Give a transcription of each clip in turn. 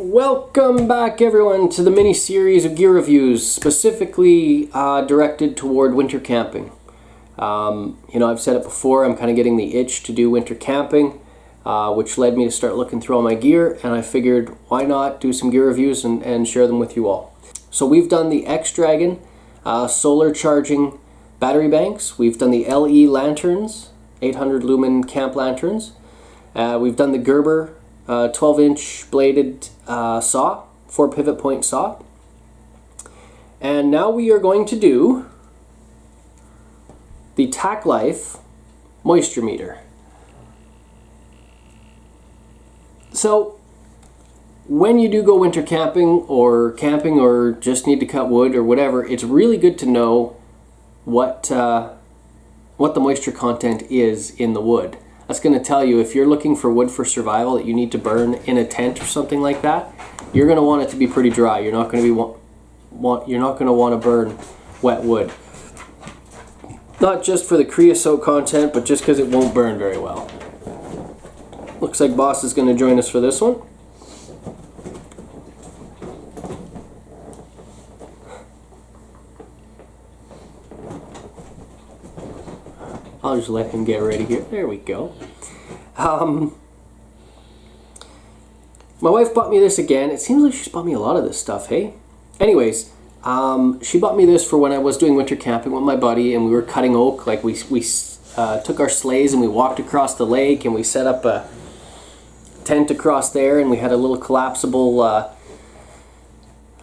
Welcome back everyone to the mini series of gear reviews specifically directed toward winter camping. I've said it before, I'm kind of getting the itch to do winter camping, which led me to start looking through all my gear, and I figured why not do some gear reviews and share them with you all. So we've done the X-Dragon solar charging battery banks, we've done the LE lanterns, 800 lumen camp lanterns, we've done the Gerber 12-inch bladed saw, 4 pivot point saw. And now we are going to do the TACKlife moisture meter. So when you do go winter camping or just need to cut wood or whatever, it's really good to know what the moisture content is in the wood. That's going to tell you if you're looking for wood for survival that you need to burn in a tent or something like that. You're going to want it to be pretty dry. You're not going to want to burn wet wood. Not just for the creosote content, but just because it won't burn very well. Looks like Boss is going to join us for this one. I'll just let him get ready here. There we go. My wife bought me this again. It seems like she's bought me a lot of this stuff, hey? Anyways, she bought me this for when I was doing winter camping with my buddy and we were cutting oak. Like we took our sleighs and we walked across the lake and we set up a tent across there, and we had a little collapsible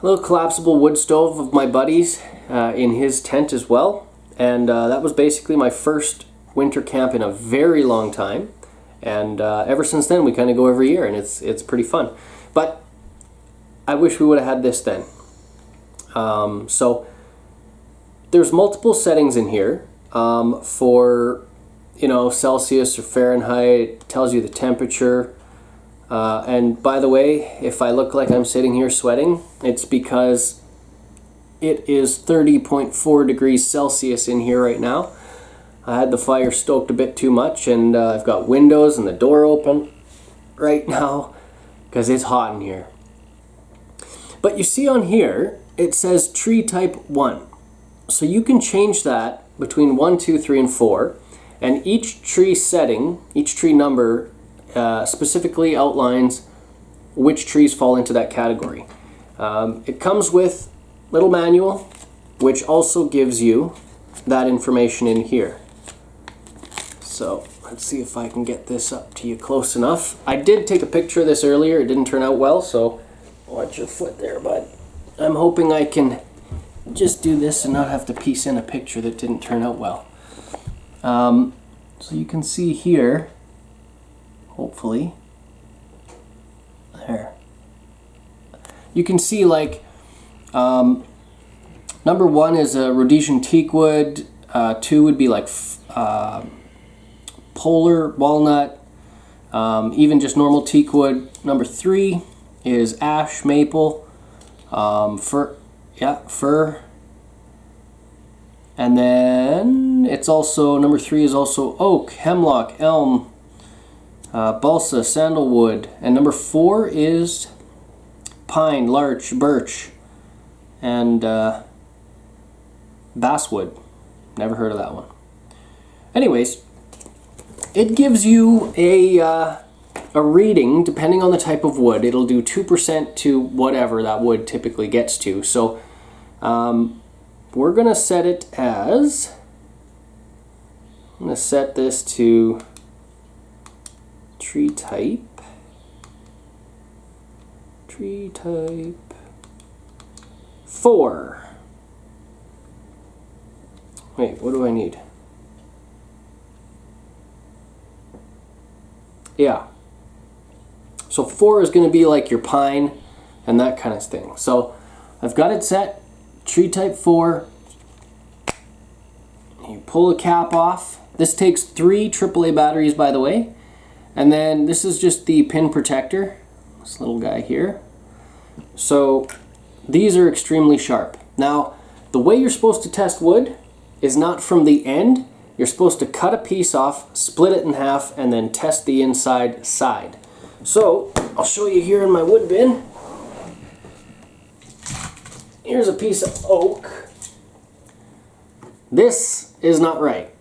wood stove of my buddy's in his tent as well. And that was basically my first winter camp in a very long time, and ever since then we kind of go every year, and it's pretty fun. But I wish we would have had this then. So there's multiple settings in here for Celsius or Fahrenheit. It tells you the temperature, and by the way, if I look like I'm sitting here sweating, it's because it is 30.4 degrees Celsius in here right now. I had the fire stoked a bit too much, and I've got windows and the door open right now because it's hot in here. But you see on here, it says tree type 1. So you can change that between 1, 2, 3, and 4. And each tree setting, each tree number specifically outlines which trees fall into that category. It comes with little manual, which also gives you that information in here. So let's see if I can get this up to you close enough. I did take a picture of this earlier. It didn't turn out well, so watch your foot there, bud. I'm hoping I can just do this and not have to piece in a picture that didn't turn out well. So you can see here, hopefully, there. You can see like number 1 is a Rhodesian teak wood, 2 would be like polar walnut, even just normal teak wood. Number 3 is ash, maple, fir, and then it's also, number 3 is also oak, hemlock, elm, balsa, sandalwood, and number 4 is pine, larch, birch, and basswood. Never heard of that one. Anyways, it gives you a reading depending on the type of wood. It'll do 2% to whatever that wood typically gets to. So we're gonna set it as, I'm gonna set this to tree type 4. Wait, what do I need? Yeah. So 4 is going to be like your pine and that kind of thing. So I've got it set, tree type 4. You pull the cap off. This takes 3 AAA batteries, by the way. And then this is just the pin protector, this little guy here. So these are extremely sharp. Now, the way you're supposed to test wood is not from the end. You're supposed to cut a piece off, split it in half, and then test the inside side. So I'll show you here in my wood bin. here's a piece of oak. This is not right.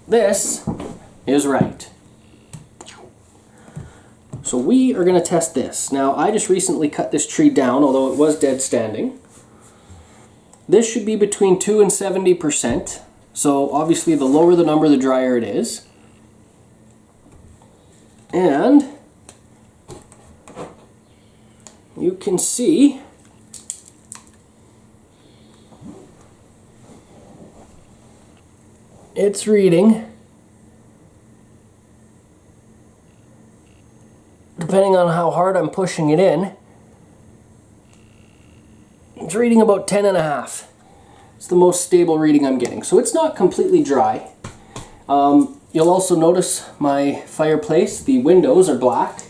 This is right. So we are going to test this. Now, I just recently cut this tree down, although it was dead standing. This should be between 2 and 70%. So obviously the lower the number, the drier it is. And you can see it's reading, depending on how hard I'm pushing it in, it's reading about 10.5. It's the most stable reading I'm getting. So it's not completely dry. You'll also notice my fireplace, the windows are black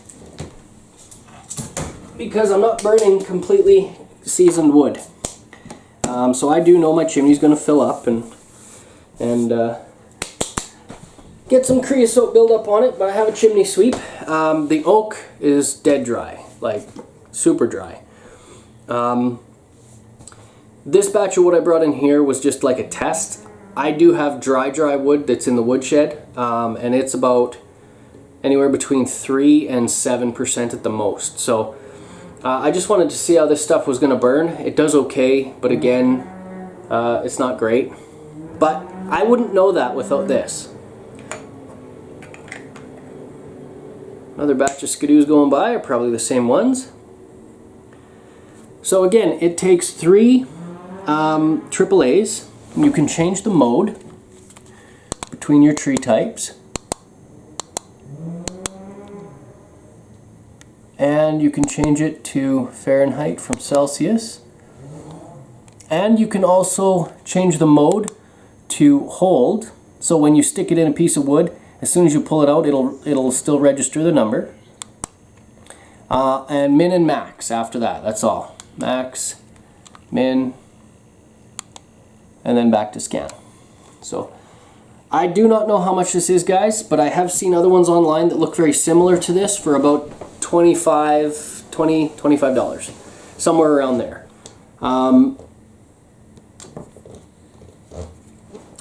because I'm not burning completely seasoned wood. So I do know my chimney's going to fill up and get some creosote buildup on it, but I have a chimney sweep. The oak is dead dry, like super dry. This batch of wood I brought in here was just like a test. I do have dry wood that's in the woodshed, and it's about anywhere between 3 and 7% at the most. So I just wanted to see how this stuff was going to burn. It does okay, but again, it's not great. But I wouldn't know that without this. Another batch of skidoos going by are probably the same ones. So again, it takes 3 AAAs. You can change the mode between your tree types. And you can change it to Fahrenheit from Celsius. And you can also change the mode to hold. So when you stick it in a piece of wood, as soon as you pull it out, it'll still register the number. And min and max after that, that's all. Max, min, and then back to scan. So I do not know how much this is, guys, but I have seen other ones online that look very similar to this for about $25, somewhere around there.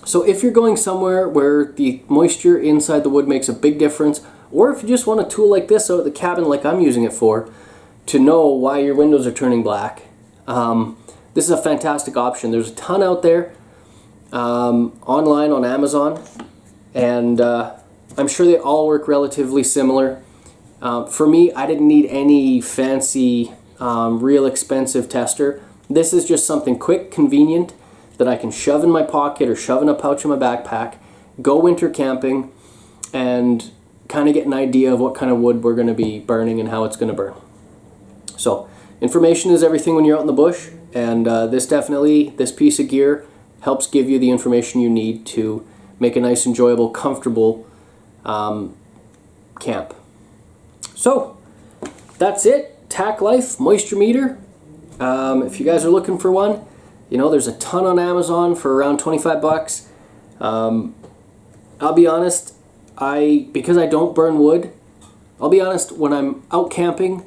So if you're going somewhere where the moisture inside the wood makes a big difference, or if you just want a tool like this out of the cabin like I'm using it for, to know why your windows are turning black, this is a fantastic option. There's a ton out there online on Amazon, and I'm sure they all work relatively similar. For me, I didn't need any fancy, real expensive tester. This is just something quick, convenient, that I can shove in my pocket or shove in a pouch in my backpack, go winter camping, and kind of get an idea of what kind of wood we're going to be burning and how it's going to burn. So, information is everything when you're out in the bush, and this piece of gear helps give you the information you need to make a nice, enjoyable, comfortable camp. So, that's it. TACKlife moisture meter. If you guys are looking for one, you know, there's a ton on Amazon for around 25 bucks. I'll be honest, because I don't burn wood, I'll be honest, when I'm out camping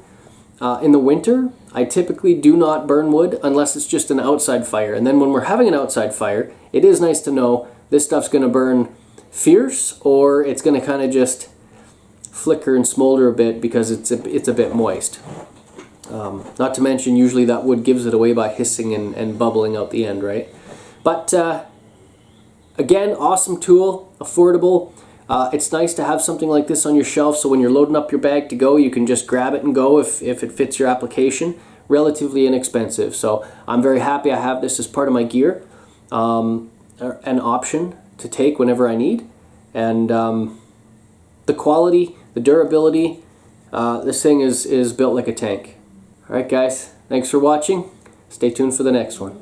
in the winter, I typically do not burn wood unless it's just an outside fire. And then when we're having an outside fire, it is nice to know this stuff's going to burn fierce, or it's going to kind of just flicker and smolder a bit because it's a bit moist. Not to mention, usually that wood gives it away by hissing and bubbling out the end, right? But again, awesome tool, affordable. It's nice to have something like this on your shelf, so when you're loading up your bag to go, you can just grab it and go if it fits your application. Relatively inexpensive, so I'm very happy I have this as part of my gear. An option to take whenever I need. And the quality, the durability, this thing is built like a tank. Alright guys, thanks for watching. Stay tuned for the next one.